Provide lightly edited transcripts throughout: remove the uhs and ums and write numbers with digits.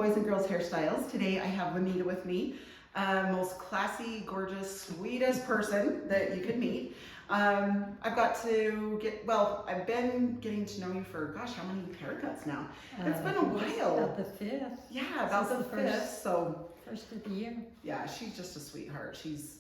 Boys and Girls Hairstyles. Today I have Vanita with me. Most classy, gorgeous, sweetest person that you could meet. I've been getting to know you for, gosh, how many haircuts now? It's been a while. About the fifth. Yeah, about the fifth. So first of the year. yeah, she's just a sweetheart. She's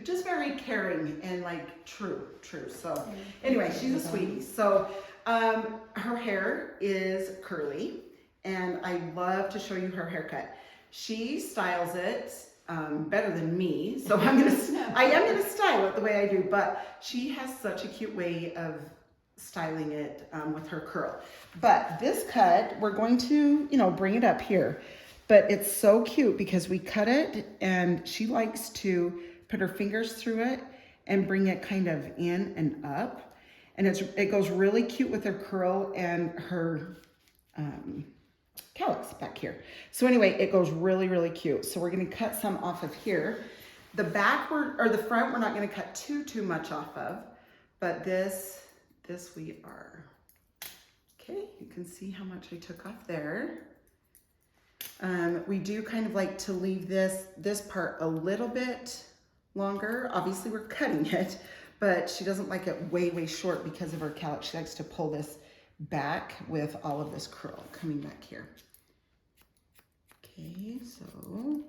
just very caring and like true. So anyway, she's a sweetie. So her hair is curly, and I love to show you her haircut. She styles it better than me, so I am gonna style it the way I do, but she has such a cute way of styling it with her curl. But this cut, we're going to, bring it up here, but it's so cute because we cut it and she likes to put her fingers through it and bring it kind of in and up, and it goes really cute with her curl and her calyx back here. So anyway, it goes really, really cute. So we're going to cut some off of here. The back the front, we're not going to cut too much off of, but this we are. Okay, you can see how much I took off there. We do kind of like to leave this part a little bit longer. Obviously we're cutting it, but she doesn't like it way short because of her calyx. She likes to pull this back with all of this curl coming back here. Okay, so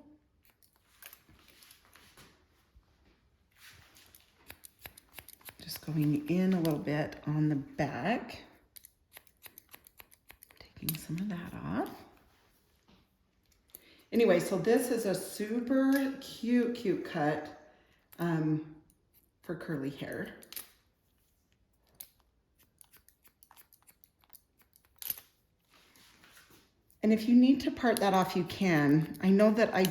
just going in a little bit on the back, taking some of that off. Anyway, so this is a super cute cut for curly hair. And if you need to part that off, you can. I know that I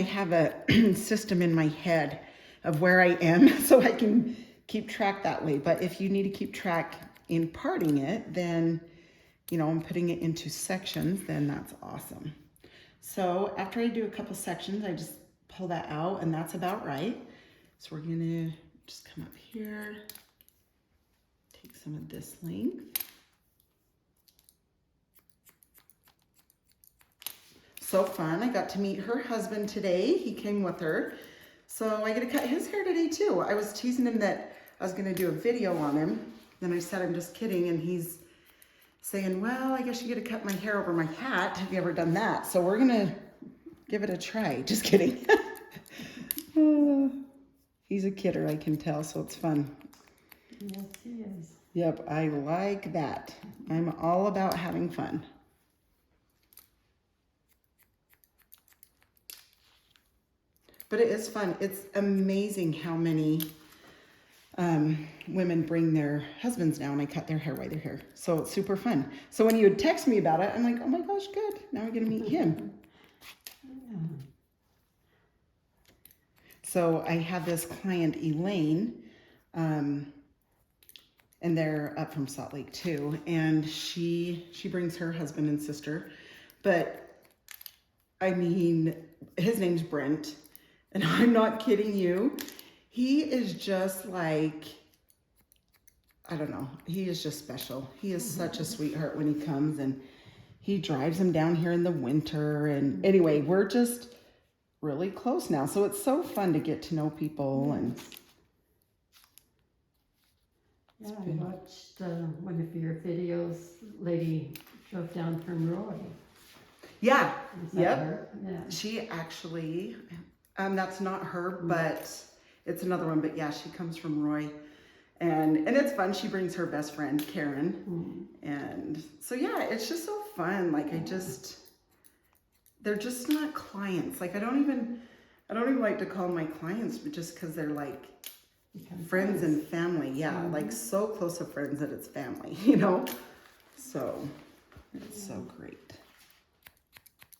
have a system in my head of where I am so I can keep track that way. But if you need to keep track in parting it, then, I'm putting it into sections, then that's awesome. So after I do a couple sections, I just pull that out, and that's about right. So we're gonna just come up here, take some of this length. So fun. I got to meet her husband today. He came with her. So I get to cut his hair today too. I was teasing him that I was gonna do a video on him. Then I said, I'm just kidding. And he's saying, well, I guess you get to cut my hair over my hat. Have you ever done that? So we're gonna give it a try. Just kidding. He's a kidder, I can tell, so it's fun. Yes, he is. Yep, I like that. I'm all about having fun. But it is fun. It's amazing how many women bring their husbands now and I cut their hair while they're here. So it's super fun. So when you would text me about it, I'm like, oh my gosh, good. Now I'm gonna meet him. Yeah. So I have this client, Elaine, and they're up from Salt Lake too. And she brings her husband and sister. But I mean, his name's Brent. And I'm not kidding you. He is just like, I don't know. He is just special. He is such a sweetheart when he comes, and he drives him down here in the winter. And anyway, we're just really close now. So it's so fun to get to know people. And yeah, I watched one of your videos. Lady drove down from Roy. yeah, Is that yep. her? Yeah. She actually, that's not her, but it's another one. But yeah, she comes from Roy. And it's fun. She brings her best friend, Karen. And so, yeah, it's just so fun. Like, they're just not clients. Like, I don't even like to call my clients just because they're like friends and family. Yeah, like so close of friends that it's family, So it's so great.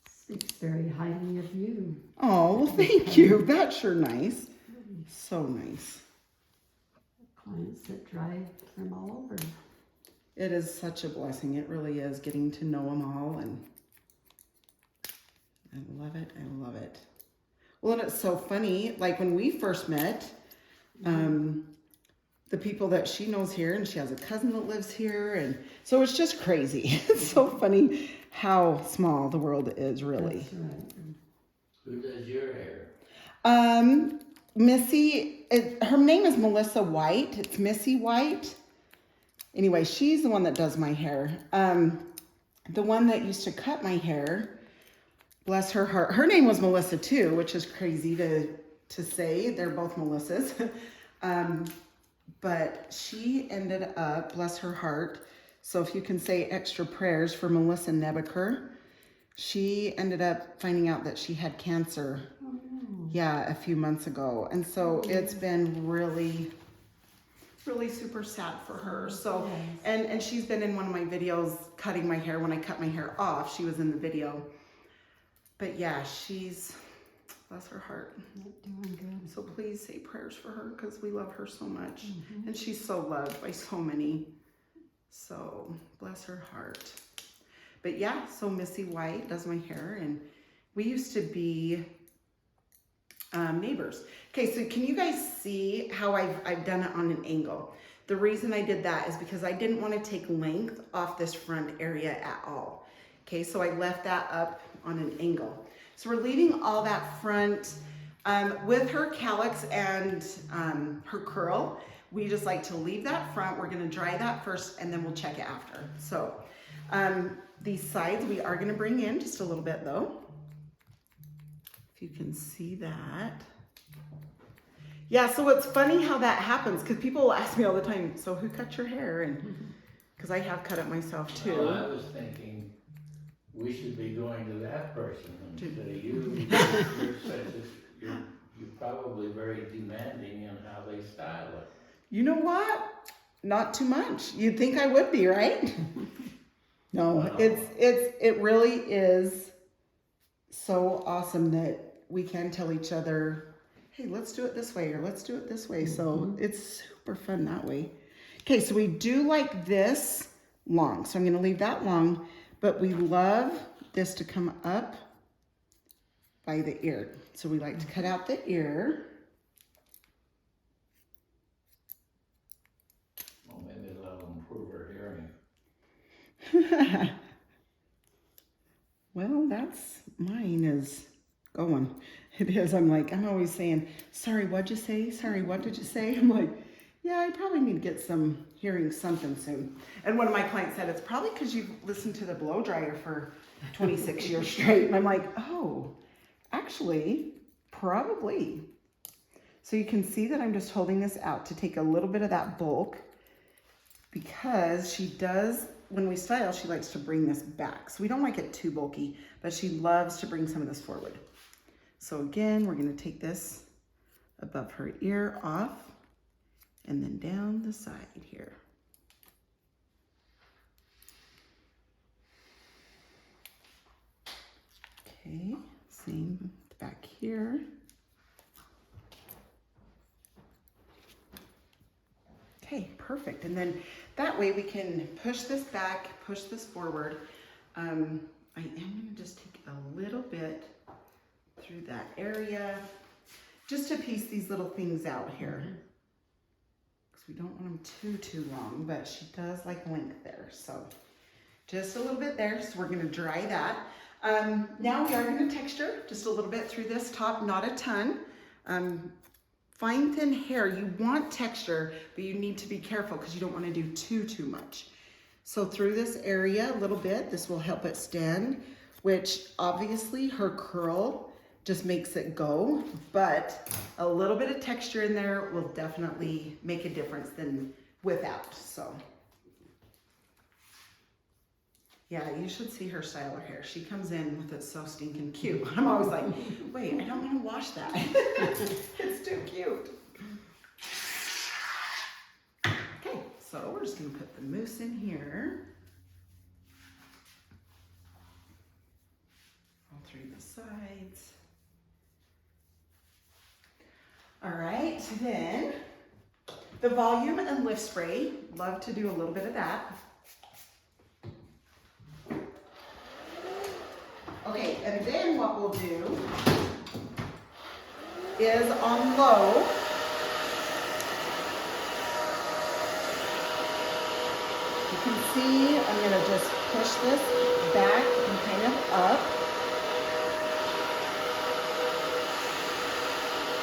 Speaks very highly of you. Oh, well, thank you. That's sure nice. So nice. Clients that drive from all over. It is such a blessing. It really is, getting to know them all, and I love it. I love it. Well, and it's so funny. Like when we first met, the people that she knows here, and she has a cousin that lives here, and so it's just crazy. It's so funny how small the world is, really. That's right. Who does your hair? Missy, her name is Melissa White. It's Missy White. Anyway, she's the one that does my hair. The one that used to cut my hair, bless her heart, her name was Melissa too, which is crazy to say. They're both Melissas. But she ended up, bless her heart, so if you can say extra prayers for Melissa Nebaker, she ended up finding out that she had cancer, yeah, a few months ago. And so it's been really, really super sad for her. So, and she's been in one of my videos cutting my hair. When I cut my hair off, she was in the video. But yeah, she's, bless her heart. Not doing good. So please say prayers for her because we love her so much. And she's so loved by so many. So bless her heart. But yeah, so Missy White does my hair, and we used to be neighbors. Okay, so can you guys see how I've done it on an angle? The reason I did that is because I didn't want to take length off this front area at all. Okay, so I left that up on an angle. So we're leaving all that front with her calyx and her curl. We just like to leave that front. We're gonna dry that first and then we'll check it after. So these sides we are gonna bring in just a little bit though. If you can see that. Yeah, so it's funny how that happens because people will ask me all the time, so who cut your hair? And because I have cut it myself too. Well, I was thinking we should be going to that person instead of you. You're probably very demanding in how they style it. You know what? Not too much. You'd think I would be, right? No, Wow. it really is so awesome that we can tell each other, hey, let's do it this way or let's do it this way. So it's super fun that way. Okay, so we do like this long. So I'm gonna leave that long, but we love this to come up by the ear. So we like to cut out the ear. Well, maybe that'll improve her hearing. Well, that's mine is going. It is. I'm always saying, sorry, what'd you say? Sorry, what did you say? I'm like, yeah, I probably need to get some hearing something soon. And one of my clients said, it's probably because you've listened to the blow dryer for 26 years straight. And I'm like, oh, actually, probably. So you can see that I'm just holding this out to take a little bit of that bulk because she does, when we style, she likes to bring this back. So we don't like it too bulky, but she loves to bring some of this forward. So again, we're gonna take this above her ear off and then down the side here. Okay, same back here. Okay, perfect. And then that way we can push this back, push this forward. I am gonna just take a little bit through that area, just to piece these little things out here. Because we don't want them too long, but she does like length there. So just a little bit there. So we're gonna dry that. Now we are gonna texture just a little bit through this top, not a ton. Fine thin hair, you want texture, but you need to be careful because you don't want to do too much. So through this area a little bit, this will help it stand, which obviously her curl just makes it go, but a little bit of texture in there will definitely make a difference than without, so. Yeah, you should see her style her hair. She comes in with it so stinking cute. I'm always like, wait, I don't want to wash that. It's too cute. Okay, so we're just gonna put the mousse in here. All through the sides. All right, then the volume and lift spray, love to do a little bit of that. Okay, and then what we'll do is on low, You can see I'm gonna just push this back and kind of up.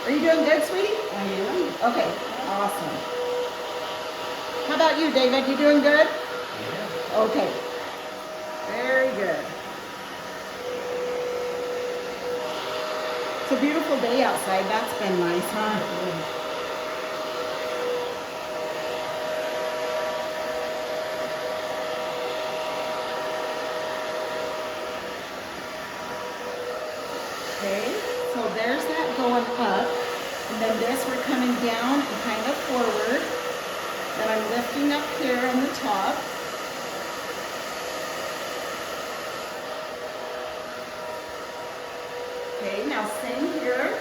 Are you doing good, sweetie? I am. Okay, awesome. How about you, David? You doing good? Yeah. Okay, very good. It's a beautiful day outside. That's been nice, huh? Okay, so there's that going up. And then this, we're coming down and kind of forward. Then I'm lifting up here on the top. Okay, now same here.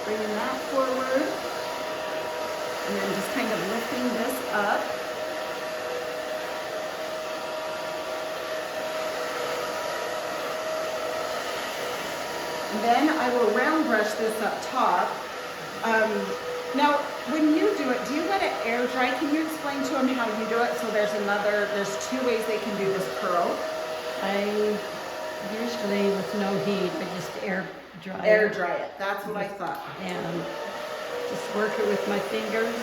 Bringing that forward. And then just kind of lifting this up. And then I will round brush this up top. Now, when you do it, do you let it air dry? Can you explain to them how you do it? So there's 2 ways they can do this curl. I usually, with no heat, I just air dry Air it. dry it. That's what I thought. And just work it with my fingers.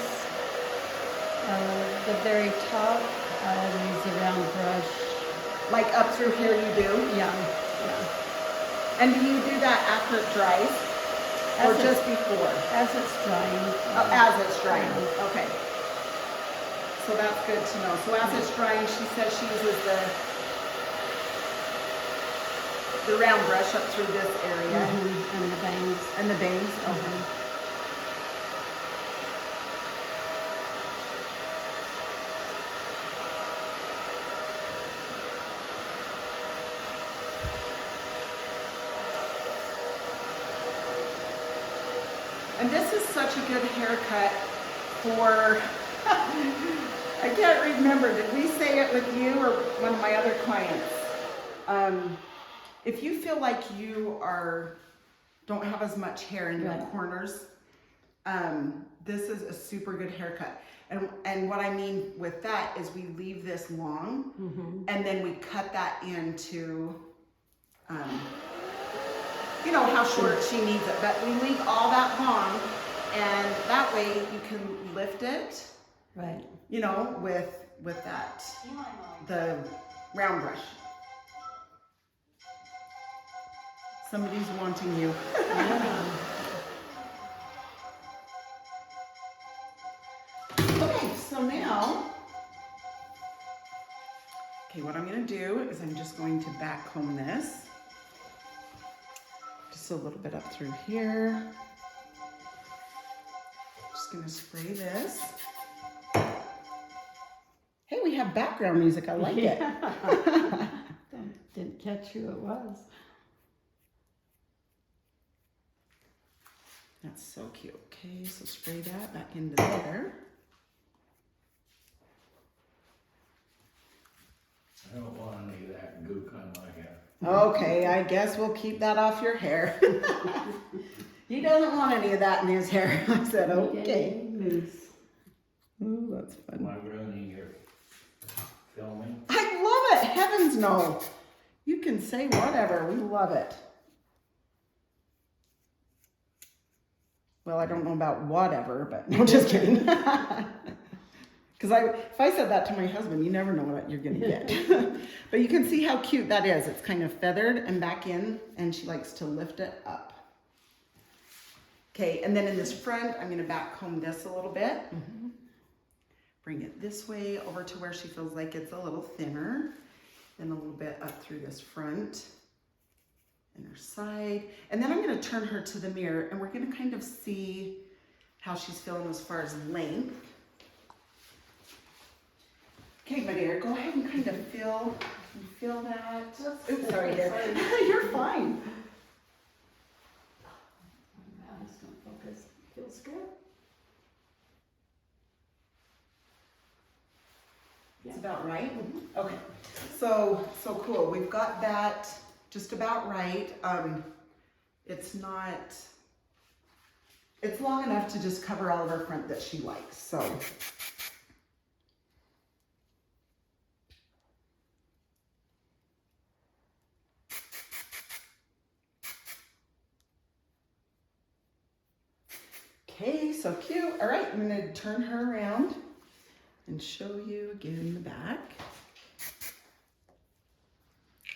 The very top, I'll use a round brush. Like up through here you do? Yeah, yeah. And do you do that after it dries? Or As it- just before? As it's drying. Oh, as it's drying. Yeah. Okay. So that's good to know. So as it's drying, she says she uses the round brush up through this area. And the bangs. And the bangs? Okay. And this is such a good haircut for, I can't remember, did we say it with you or one of my other clients? If you feel like you don't have as much hair in your Right. corners, this is a super good haircut. And what I mean with that is we leave this long and then we cut that into, you know, how short she needs it, but we leave all that long and that way you can lift it, Right. you know, with that, the round brush. Somebody's wanting you. Yeah. Okay, so now, what I'm gonna do is I'm just going to back comb this. Just a little bit up through here. Just gonna spray this. Hey, we have background music, I like it. Didn't catch who it was. That's so cute. Okay, so spray that back into there. I don't want any of that gook on my hair. Okay, I guess we'll keep that off your hair. He doesn't want any of that in his hair. I said, okay. Loose. Ooh, that's fun. Am I ruining your filming? I love it. Heavens no. You can say whatever. We love it. Well, I don't know about whatever, but no, just kidding. Because if I said that to my husband, you never know what you're going to get. But you can see how cute that is. It's kind of feathered and back in, and she likes to lift it up. Okay, and then in this front, I'm going to back comb this a little bit. Bring it this way over to where she feels like it's a little thinner. Then a little bit up through this front and her side. And then I'm going to turn her to the mirror and we're going to kind of see how she's feeling as far as length. Okay, my dear, go ahead and kind of feel that. Oops, sorry, dear. You're fine. I'm just gonna focus. Feels good. It's about right? Okay, so cool. We've got that just about right. It's long enough to just cover all of her front that she likes, so. Okay, so cute. All right, I'm gonna turn her around and show you again the back.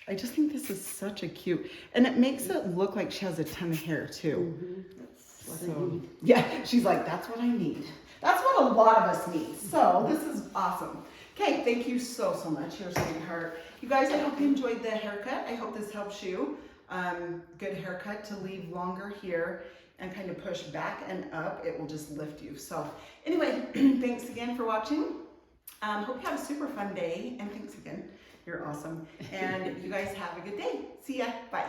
I just think this is such a cute, and it makes it look like she has a ton of hair too. That's what I So, need. yeah, she's like, that's what I need. That's what a lot of us need. So this is awesome. Okay, thank you so much, your sweetheart. You guys, I hope you enjoyed the haircut. I hope this helps you. Good haircut to leave longer here and kind of push back and up. It will just lift you. So anyway, thanks again for watching. Hope you have a super fun day, and thanks again. You're awesome. And you guys have a good day. See ya. Bye.